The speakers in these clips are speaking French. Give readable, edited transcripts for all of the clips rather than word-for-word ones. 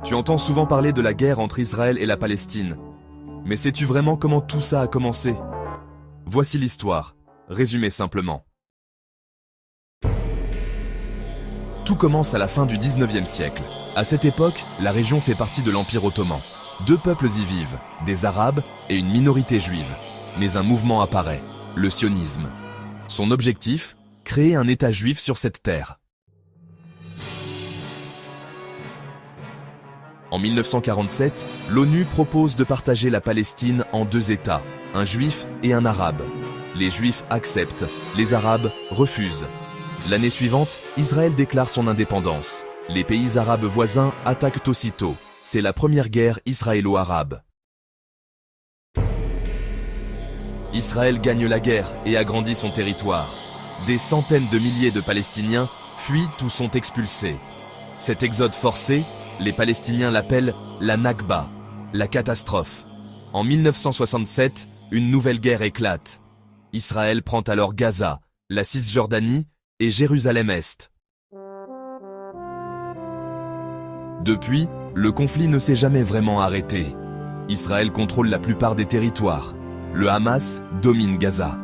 Tu entends souvent parler de la guerre entre Israël et la Palestine. Mais sais-tu vraiment comment tout ça a commencé? Voici l'histoire, résumée simplement. Tout commence à la fin du 19e siècle. À cette époque, la région fait partie de l'Empire ottoman. Deux peuples y vivent, des Arabes et une minorité juive. Mais un mouvement apparaît, le sionisme. Son objectif, créer un État juif sur cette terre. En 1947, l'ONU propose de partager la Palestine en deux États, un juif et un arabe. Les juifs acceptent, les arabes refusent. L'année suivante, Israël déclare son indépendance. Les pays arabes voisins attaquent aussitôt. C'est la première guerre israélo-arabe. Israël gagne la guerre et agrandit son territoire. Des centaines de milliers de Palestiniens fuient ou sont expulsés. Cet exode forcé, les Palestiniens l'appellent la Nakba, la catastrophe. En 1967, une nouvelle guerre éclate. Israël prend alors Gaza, la Cisjordanie et Jérusalem-Est. Depuis, le conflit ne s'est jamais vraiment arrêté. Israël contrôle la plupart des territoires. Le Hamas domine Gaza.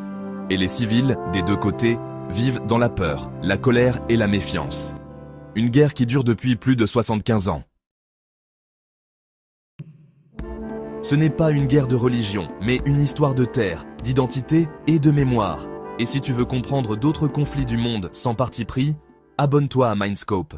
Et les civils, des deux côtés, vivent dans la peur, la colère et la méfiance. Une guerre qui dure depuis plus de 75 ans. Ce n'est pas une guerre de religion, mais une histoire de terre, d'identité et de mémoire. Et si tu veux comprendre d'autres conflits du monde sans parti pris, abonne-toi à Mindscope.